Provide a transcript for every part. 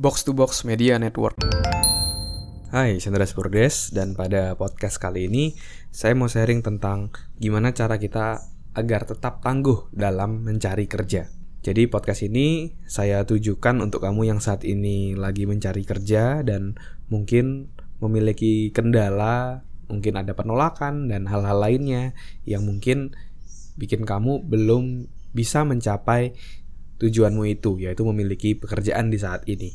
Box to Box Media Network. Hai, Chandra Spurdes, dan pada podcast kali ini saya mau sharing tentang gimana cara kita agar tetap tangguh dalam mencari kerja. Jadi podcast ini saya tujukan untuk kamu yang saat ini lagi mencari kerja dan mungkin memiliki kendala, mungkin ada penolakan dan hal-hal lainnya yang mungkin bikin kamu belum bisa mencapai tujuanmu itu, yaitu memiliki pekerjaan di saat ini.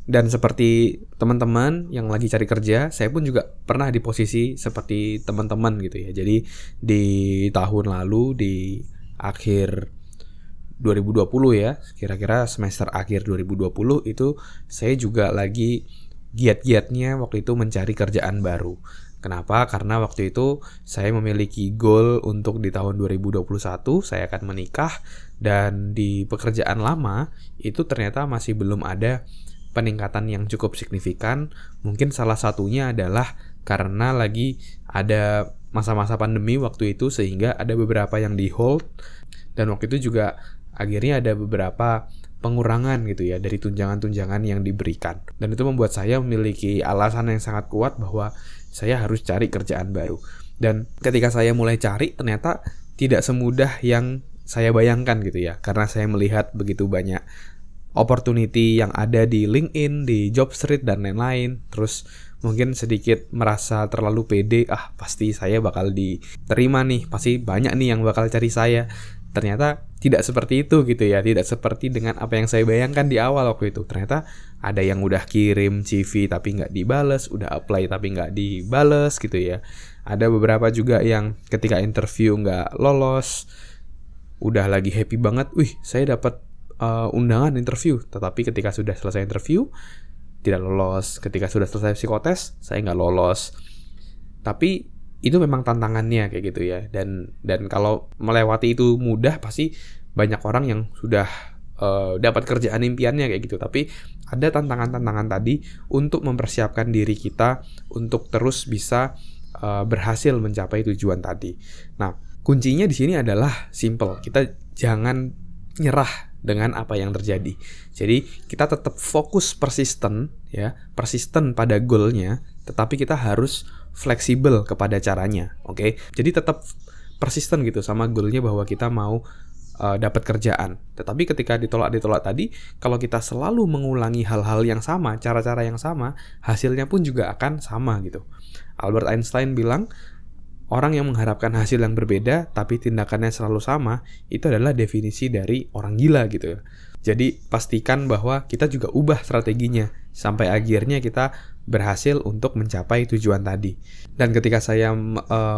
Dan seperti teman-teman yang lagi cari kerja, saya pun juga pernah di posisi seperti teman-teman gitu ya. Jadi di tahun lalu, di akhir 2020 ya, kira-kira semester akhir 2020 itu saya juga lagi giat-giatnya waktu itu mencari kerjaan baru. Kenapa? Karena waktu itu saya memiliki goal untuk di tahun 2021 saya akan menikah, dan di pekerjaan lama itu ternyata masih belum ada peningkatan yang cukup signifikan. Mungkin salah satunya adalah karena lagi ada masa-masa pandemi waktu itu, sehingga ada beberapa yang di hold, dan waktu itu juga akhirnya ada beberapa pengurangan gitu ya dari tunjangan-tunjangan yang diberikan. Dan itu membuat saya memiliki alasan yang sangat kuat bahwa saya harus cari kerjaan baru. Dan ketika saya mulai cari, ternyata tidak semudah yang saya bayangkan gitu ya. Karena saya melihat begitu banyak opportunity yang ada di LinkedIn, di Jobstreet, dan lain-lain. Terus mungkin sedikit merasa terlalu pede, pasti saya bakal diterima nih, pasti banyak nih yang bakal cari saya. Ternyata tidak seperti itu gitu ya, tidak seperti dengan apa yang saya bayangkan di awal waktu itu. Ternyata ada yang udah kirim CV tapi nggak dibales, udah apply tapi nggak dibales gitu ya. Ada beberapa juga yang ketika interview nggak lolos, udah lagi happy banget, saya dapat undangan interview, tetapi ketika sudah selesai interview tidak lolos. Ketika sudah selesai psikotes, saya nggak lolos. Tapi itu memang tantangannya kayak gitu ya. Dan kalau melewati itu mudah, pasti banyak orang yang sudah dapat kerjaan impiannya kayak gitu. Tapi ada tantangan-tantangan tadi untuk mempersiapkan diri kita untuk terus bisa berhasil mencapai tujuan tadi. Nah, kuncinya di sini adalah simple. Kita jangan nyerah dengan apa yang terjadi. Jadi kita tetap fokus persisten pada goalnya, tetapi kita harus fleksibel kepada caranya, oke? Jadi tetap persisten gitu sama goalnya bahwa kita mau dapat kerjaan. Tetapi ketika ditolak tadi, kalau kita selalu mengulangi hal-hal yang sama, cara-cara yang sama, hasilnya pun juga akan sama gitu. Albert Einstein bilang, orang yang mengharapkan hasil yang berbeda tapi tindakannya selalu sama, itu adalah definisi dari orang gila gitu ya. Jadi pastikan bahwa kita juga ubah strateginya sampai akhirnya kita berhasil untuk mencapai tujuan tadi. Dan ketika saya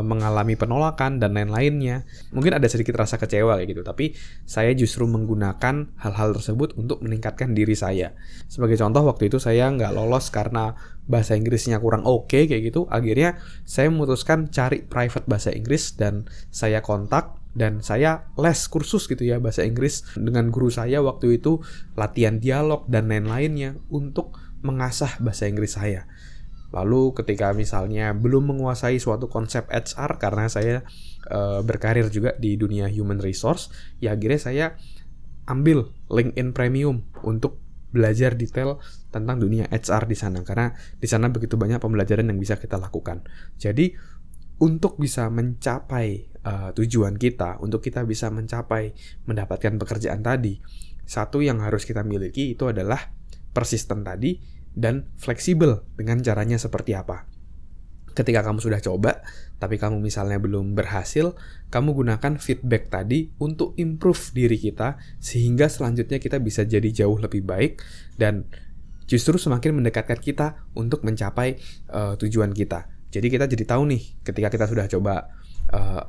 mengalami penolakan dan lain-lainnya, mungkin ada sedikit rasa kecewa kayak gitu, tapi saya justru menggunakan hal-hal tersebut untuk meningkatkan diri saya. Sebagai contoh, waktu itu saya nggak lolos karena bahasa Inggrisnya kurang oke kayak gitu. Akhirnya saya memutuskan cari private bahasa Inggris, dan saya kontak dan saya les kursus gitu ya bahasa Inggris dengan guru saya waktu itu, latihan dialog dan lain-lainnya untuk mengasah bahasa Inggris saya. Lalu ketika misalnya belum menguasai suatu konsep HR, karena saya berkarir juga di dunia human resource, ya akhirnya saya ambil LinkedIn Premium untuk belajar detail tentang dunia HR di sana, karena di sana begitu banyak pembelajaran yang bisa kita lakukan. Jadi untuk bisa mencapai tujuan kita, untuk kita bisa mencapai mendapatkan pekerjaan tadi, satu yang harus kita miliki itu adalah persisten tadi dan fleksibel dengan caranya seperti apa. Ketika kamu sudah coba, tapi kamu misalnya belum berhasil, kamu gunakan feedback tadi untuk improve diri kita, sehingga selanjutnya kita bisa jadi jauh lebih baik, dan justru semakin mendekatkan kita untuk mencapai tujuan kita. Jadi kita jadi tahu nih, ketika kita sudah coba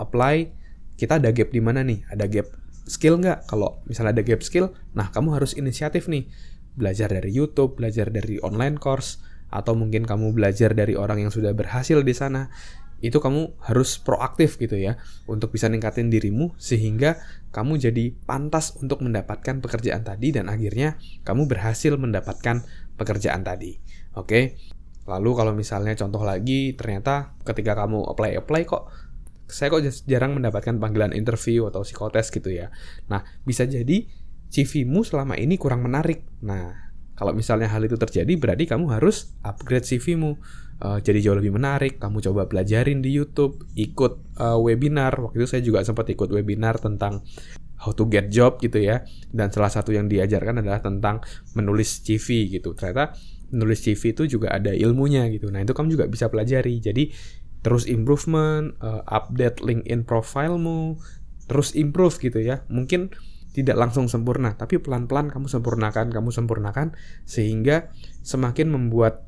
apply, kita ada gap di mana nih? Ada gap skill nggak? Kalau misalnya ada gap skill, nah kamu harus inisiatif nih. Belajar dari YouTube, belajar dari online course, atau mungkin kamu belajar dari orang yang sudah berhasil di sana. Itu kamu harus proaktif gitu ya, untuk bisa ningkatin dirimu sehingga kamu jadi pantas untuk mendapatkan pekerjaan tadi, dan akhirnya kamu berhasil mendapatkan pekerjaan tadi. Oke? Lalu kalau misalnya contoh lagi, ternyata ketika kamu apply kok saya jarang mendapatkan panggilan interview atau psikotes gitu ya. Nah, bisa jadi CV-mu selama ini kurang menarik. Nah, Kalau misalnya hal itu terjadi, berarti kamu harus upgrade CV-mu. Jadi jauh lebih menarik, kamu coba pelajarin di YouTube, ikut webinar. Waktu itu saya juga sempat ikut webinar tentang how to get job gitu ya. Dan salah satu yang diajarkan adalah tentang menulis CV gitu. Ternyata menulis CV itu juga ada ilmunya gitu. Nah, itu kamu juga bisa pelajari. Jadi terus improvement, update LinkedIn profile-mu, terus improve gitu ya. Mungkin tidak langsung sempurna, tapi pelan-pelan kamu sempurnakan sehingga semakin membuat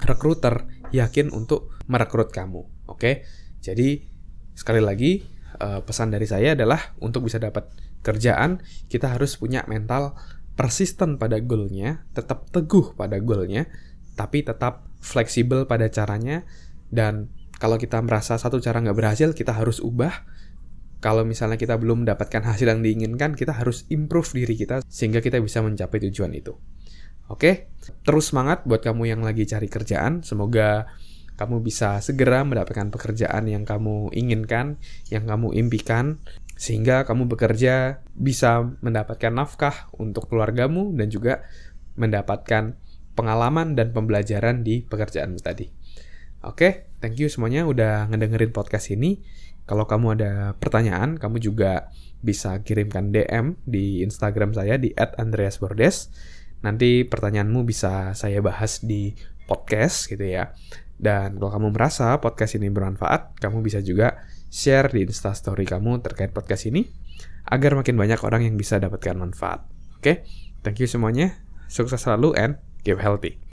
recruiter yakin untuk merekrut kamu. Oke? Jadi sekali lagi pesan dari saya adalah untuk bisa dapat kerjaan, kita harus punya mental persisten pada goal-nya, tetap teguh pada goal-nya, tapi tetap fleksibel pada caranya. Dan kalau kita merasa satu cara nggak berhasil, kita harus ubah. Kalau misalnya kita belum mendapatkan hasil yang diinginkan, kita harus improve diri kita sehingga kita bisa mencapai tujuan itu. Oke? Terus semangat buat kamu yang lagi cari kerjaan. Semoga kamu bisa segera mendapatkan pekerjaan yang kamu inginkan, yang kamu impikan, sehingga kamu bekerja bisa mendapatkan nafkah untuk keluargamu dan juga mendapatkan pengalaman dan pembelajaran di pekerjaanmu tadi. Oke, thank you semuanya udah ngedengerin podcast ini. Kalau kamu ada pertanyaan, kamu juga bisa kirimkan DM di Instagram saya di @andreasbordes. Nanti pertanyaanmu bisa saya bahas di podcast gitu ya. Dan kalau kamu merasa podcast ini bermanfaat, kamu bisa juga share di Instastory kamu terkait podcast ini, agar makin banyak orang yang bisa dapatkan manfaat. Oke, thank you semuanya. Sukses selalu and keep healthy.